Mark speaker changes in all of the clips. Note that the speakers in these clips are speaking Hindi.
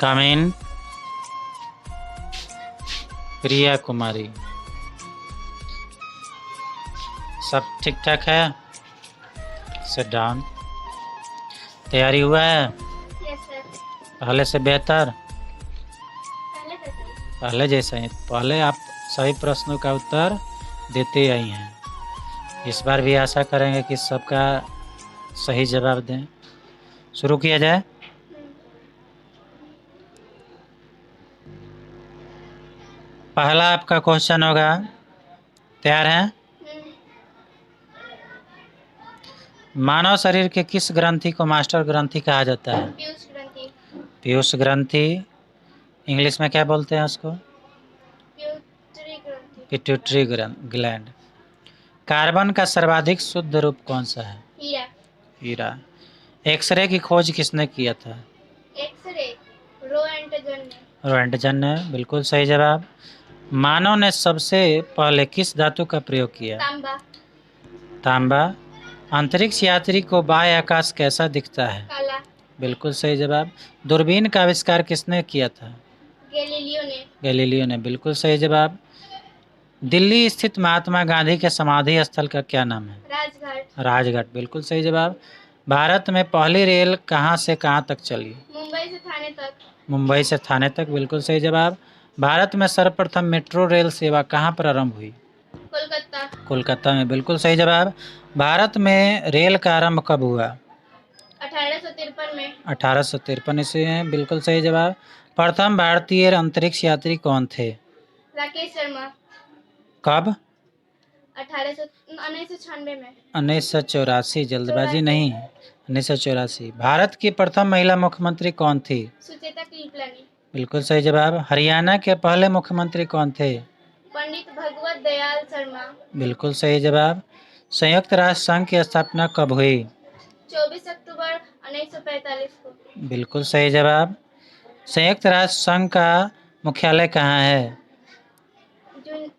Speaker 1: कम इन। प्रिया कुमारी। सब ठीक ठाक है? Sit down. तैयारी हुआ है?
Speaker 2: Yes sir.
Speaker 1: पहले से बेहतर?
Speaker 2: पहले से सही।
Speaker 1: पहले जैसा ही? पहले आप सही प्रश्नों का उत्तर देते आई हैं। इस बार भी आशा करेंगे कि सबका सही जवाब दें। शुरू किया जाए। पहला आपका क्वेश्चन होगा, तैयार हैं? मानव शरीर के किस ग्रंथि को मास्टर ग्रंथि कहा जाता है?
Speaker 2: पीयूष ग्रंथि।
Speaker 1: पीयूष ग्रंथि। इंग्लिश में क्या बोलते हैं उसको?
Speaker 2: पिट्यूटरी ग्रंथि।
Speaker 1: Pituitary gland. कार्बन का सर्वाधिक शुद्ध रूप कौन सा है?
Speaker 2: हीरा।
Speaker 1: हीरा। एक्सरे की खोज किसने किया था?
Speaker 2: एक्सरे रोएंटगन ने।
Speaker 1: रोएंटगन ने, बिल्कुल सही जवाब। मानव ने सबसे पहले किस धातु का प्रयोग किया?
Speaker 2: तांबा।
Speaker 1: तांबा। अंतरिक्ष यात्री को बाह्य आकाश कैसा दिखता है?
Speaker 2: काला।
Speaker 1: बिल्कुल सही जवाब। दूरबीन का आविष्कार किसने किया था?
Speaker 2: गैलीलियो ने।
Speaker 1: गैलीलियो ने, बिल्कुल सही जवाब। दिल्ली स्थित महात्मा गांधी के समाधि स्थल का क्या नाम है?
Speaker 2: राजघाट।
Speaker 1: राजघाट, बिल्कुल सही जवाब। भारत में पहली रेल कहाँ से कहाँ तक चली?
Speaker 2: मुंबई से थाने तक।
Speaker 1: मुंबई से थाने तक, बिल्कुल सही जवाब। भारत में सर्वप्रथम मेट्रो रेल सेवा कहाँ प्रारंभ हुई?
Speaker 2: कोलकाता।
Speaker 1: कोलकाता में, बिल्कुल सही जवाब। भारत में रेल का आरंभ कब हुआ?
Speaker 2: 1853 में।
Speaker 1: 1853 ईस्वी में, बिल्कुल सही जवाब। प्रथम भारतीय अंतरिक्ष यात्री कौन थे?
Speaker 2: राकेश शर्मा।
Speaker 1: कब?
Speaker 2: 1996 में।
Speaker 1: 1984, जल्दबाजी नहीं। 1984। भारत की प्रथम महिला मुख्यमंत्री कौन थी?
Speaker 2: सुचेता कृपलानी।
Speaker 1: बिल्कुल सही जवाब। हरियाणा के पहले मुख्यमंत्री कौन थे?
Speaker 2: पंडित भगवत दयाल शर्मा।
Speaker 1: बिल्कुल सही जवाब। संयुक्त राष्ट्र संघ की स्थापना कब हुई?
Speaker 2: 24 अक्टूबर 1945 को।
Speaker 1: बिल्कुल सही जवाब। संयुक्त राष्ट्र संघ का मुख्यालय कहाँ है?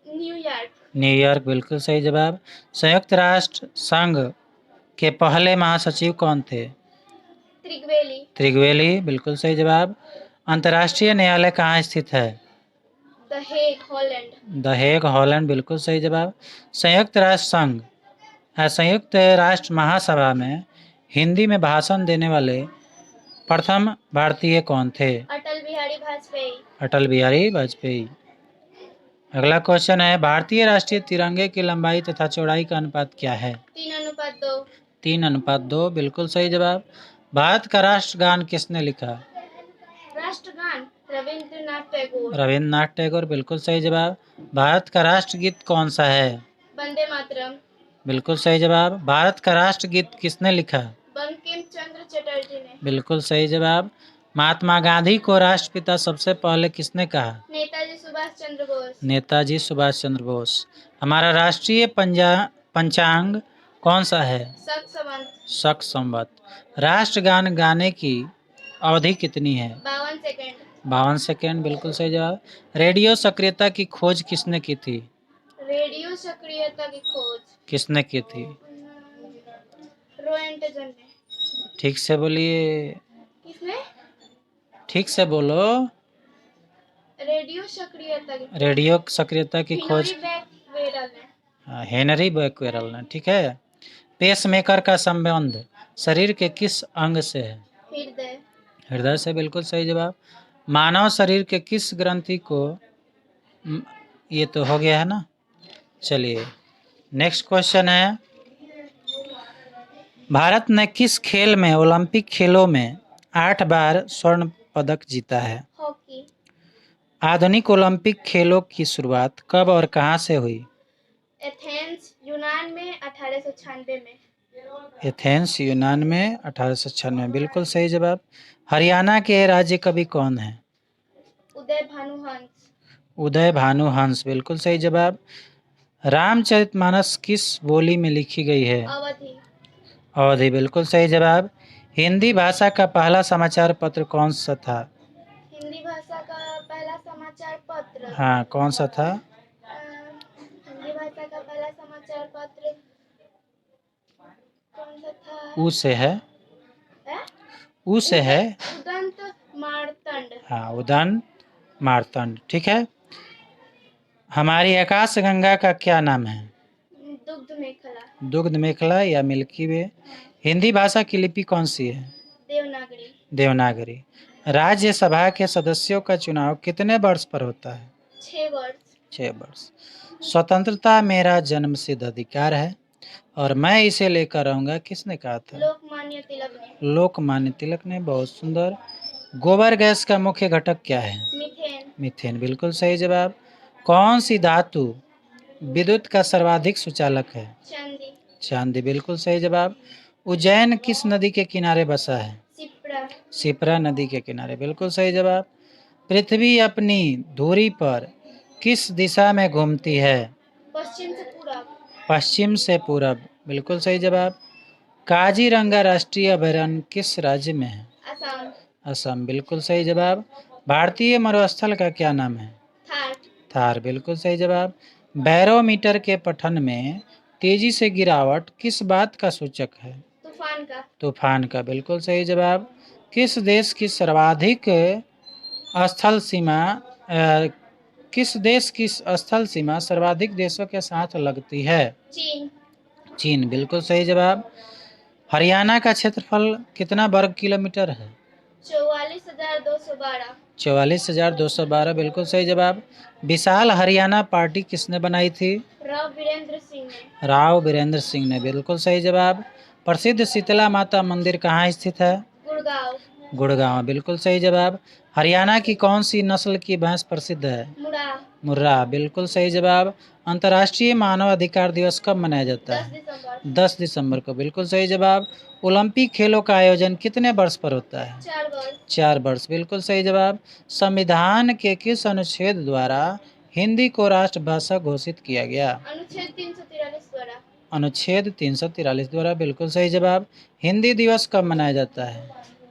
Speaker 2: न्यूयॉर्क।
Speaker 1: न्यूयॉर्क, बिल्कुल सही जवाब। संयुक्त राष्ट्र संघ के पहले महासचिव कौन थे?
Speaker 2: त्रिगवेली।
Speaker 1: त्रिगवेली, बिल्कुल सही जवाब। अंतर्राष्ट्रीय न्यायालय कहाँ स्थित है?
Speaker 2: The Hague, Holland.
Speaker 1: The Hague, Holland, बिल्कुल सही जवाब। संयुक्त राष्ट्र संघ संयुक्त राष्ट्र महासभा में हिंदी में भाषण देने वाले प्रथम भारतीय कौन थे?
Speaker 2: अटल बिहारी वाजपेयी।
Speaker 1: अटल बिहारी वाजपेयी। अगला क्वेश्चन है, भारतीय राष्ट्रीय तिरंगे की लंबाई तथा चौड़ाई का अनुपात क्या है?
Speaker 2: 3:2।
Speaker 1: 3:2, बिल्कुल सही जवाब। भारत का राष्ट्रगान किसने लिखा?
Speaker 2: राष्ट्रगान रविंद्रनाथ टैगोर।
Speaker 1: रविंद्रनाथ टैगोर, बिल्कुल सही जवाब। भारत का राष्ट्रगीत कौन सा है?
Speaker 2: वंदे मातरम।
Speaker 1: बिल्कुल सही जवाब। भारत का राष्ट्रगीत किसने लिखा?
Speaker 2: बंकिम चंद्र चटर्जी ने।
Speaker 1: बिल्कुल सही जवाब। महात्मा गांधी को राष्ट्रपिता सबसे पहले किसने कहा?
Speaker 2: नेताजी सुभाष चंद्र बोस।
Speaker 1: नेताजी सुभाष चंद्र बोस। हमारा राष्ट्रीय पंचांग कौन सा है?
Speaker 2: शक संवत।
Speaker 1: शक संवत। राष्ट्रगान गाने की अवधि कितनी है?
Speaker 2: 52 सेकंड।
Speaker 1: 52 सेकेंड, बिल्कुल सही जवाब। रेडियो सक्रियता की खोज किसने की थी?
Speaker 2: रेडियो सक्रियता की खोज
Speaker 1: किसने की थी?
Speaker 2: रोएंटगन ने।
Speaker 1: ठीक से बोलिए।
Speaker 2: किसने?
Speaker 1: ठीक से बोलो।
Speaker 2: रेडियो सक्रियता की खोज
Speaker 1: रेडियो सक्रियता की खोज
Speaker 2: हेनरी बैक्वेरल ने।
Speaker 1: हेनरी बैक्वेरल ने, ठीक है। पेसमेकर का संबंध शरीर के किस अंग से है?
Speaker 2: हृदय।
Speaker 1: हृदय से, बिल्कुल सही जवाब। मानव शरीर के किस ग्रंथि को ये तो हो गया है ना। चलिए नेक्स्ट क्वेश्चन है, भारत ने किस खेल में ओलंपिक खेलों में 8 बार स्वर्ण पदक जीता है?
Speaker 2: हॉकी।
Speaker 1: आधुनिक ओलंपिक खेलों की शुरुआत कब और कहां से हुई?
Speaker 2: एथेंस यूनान में 1896 में।
Speaker 1: एथेंस यूनान में 1896, बिल्कुल सही जवाब। हरियाणा के राज्य कवि कौन है?
Speaker 2: उदय भानुहंस।
Speaker 1: उदय भानुहंस, बिल्कुल सही जवाब। रामचरितमानस किस बोली में लिखी गई है?
Speaker 2: अवधि।
Speaker 1: अवधि, बिल्कुल सही जवाब। हिंदी भाषा का पहला समाचार पत्र कौन सा था?
Speaker 2: हिंदी भाषा का पहला समाचार पत्र।
Speaker 1: हाँ, कौन सा था?
Speaker 2: हिंदी भाषा का पहला समाचार पत्र कौन सा था?
Speaker 1: ऊ से है। ऊ से है।
Speaker 2: उदंत मारतंड।
Speaker 1: हाँ, उदंड मार्तंड। ठीक है। हमारी आकाश गंगा का क्या नाम है?
Speaker 2: दुग्ध मेखला।
Speaker 1: दुग्ध मेखला या मिल्की वे। हिंदी भाषा की लिपि कौन सी है?
Speaker 2: देवनागरी।
Speaker 1: देवनागरी। राज्यसभा के सदस्यों का चुनाव कितने वर्ष पर होता है?
Speaker 2: 6 वर्ष।
Speaker 1: 6 वर्ष। स्वतंत्रता मेरा जन्मसिद्ध अधिकार है और मैं इसे लेकर रहूंगा, किसने कहा था?
Speaker 2: लोकमान्य तिलक ने।
Speaker 1: लोकमान्य तिलक ने। बहुत सुंदर। गोबर गैस का मुख्य घटक क्या है?
Speaker 2: मीथेन।
Speaker 1: मीथेन। बिल्कुल सही जवाब। कौन सी धातु विद्युत का सर्वाधिक सुचालक है?
Speaker 2: चांदी।
Speaker 1: चांदी। बिल्कुल सही जवाब। उज्जैन किस नदी के किनारे बसा है?
Speaker 2: सिपरा।
Speaker 1: शिप्रा नदी के किनारे। बिल्कुल सही जवाब। पृथ्वी अपनी धुरी पर किस दिशा में घूमती है?
Speaker 2: पश्चिम से पूरब।
Speaker 1: पश्चिम से पूरब। बिल्कुल सही जवाब। काजीरंगा राष्ट्रीय अभयारण्य किस राज्य में है?
Speaker 2: असम।
Speaker 1: असम। बिल्कुल सही जवाब। भारतीय मरुस्थल का क्या नाम है?
Speaker 2: थार।
Speaker 1: थार। बिल्कुल सही जवाब। बैरोमीटर के पठन में तेजी से गिरावट किस बात का सूचक है?
Speaker 2: तूफान का।
Speaker 1: तूफान का। बिल्कुल सही जवाब। किस देश की सर्वाधिक स्थल सीमा किस देश की स्थल सीमा सर्वाधिक देशों के साथ लगती है?
Speaker 2: चीन।
Speaker 1: चीन। बिल्कुल सही जवाब। हरियाणा का क्षेत्रफल कितना वर्ग किलोमीटर है?
Speaker 2: 44,212।
Speaker 1: 44,212। बिल्कुल सही जवाब। विशाल हरियाणा पार्टी किसने बनाई थी?
Speaker 2: राव वीरेंद्र सिंह ने।
Speaker 1: राव वीरेंद्र सिंह ने। बिल्कुल सही जवाब। प्रसिद्ध शीतला माता मंदिर कहाँ स्थित है?
Speaker 2: गुड़गांव।
Speaker 1: गुड़गांव। बिल्कुल सही जवाब। हरियाणा की कौन सी नस्ल की भैंस प्रसिद्ध है?
Speaker 2: मुरा।
Speaker 1: मुर्रा। बिल्कुल सही जवाब। अंतर्राष्ट्रीय मानव अधिकार दिवस कब मनाया जाता
Speaker 2: 10
Speaker 1: है?
Speaker 2: दिसंबर।
Speaker 1: 10 दिसंबर को। बिल्कुल सही जवाब। ओलंपिक खेलों का आयोजन कितने वर्ष पर होता है?
Speaker 2: 4 वर्ष।
Speaker 1: 4 वर्ष। बिल्कुल सही जवाब। संविधान के किस अनुच्छेद द्वारा हिंदी को राष्ट्रभाषा घोषित किया गया?
Speaker 2: अनुच्छेद 343 द्वारा।
Speaker 1: अनुच्छेद 343 द्वारा। बिल्कुल सही जवाब। हिंदी दिवस कब मनाया जाता है?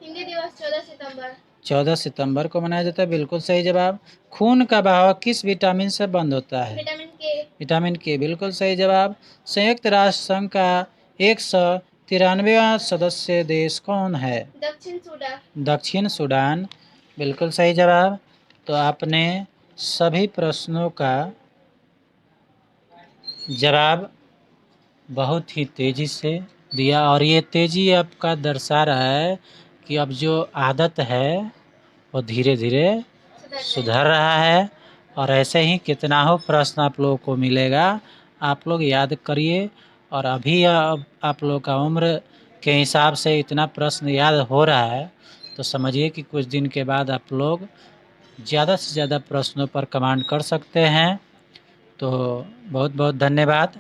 Speaker 2: हिंदी दिवस 14 सितंबर।
Speaker 1: 14 सितंबर को मनाया जाता है। बिल्कुल सही जवाब। खून का बहाव किस विटामिन से बंद होता है?
Speaker 2: विटामिन के।
Speaker 1: विटामिन के। बिल्कुल सही जवाब। संयुक्त राष्ट्र संघ का 193वां सदस्य देश कौन है?
Speaker 2: दक्षिण सूडान।
Speaker 1: दक्षिण सूडान। बिल्कुल सही जवाब। तो आपने सभी प्रश्नों का जवाब बहुत ही तेजी से दिया और ये तेजी आपका दर्शा रहा है कि अब जो आदत है वो धीरे धीरे सुधर रहा है। और ऐसे ही कितना हो प्रश्न आप लोगों को मिलेगा, आप लोग याद करिए। और अभी अब आप लोग का उम्र के हिसाब से इतना प्रश्न याद हो रहा है तो समझिए कि कुछ दिन के बाद आप लोग ज़्यादा से ज़्यादा प्रश्नों पर कमांड कर सकते हैं। तो बहुत बहुत धन्यवाद।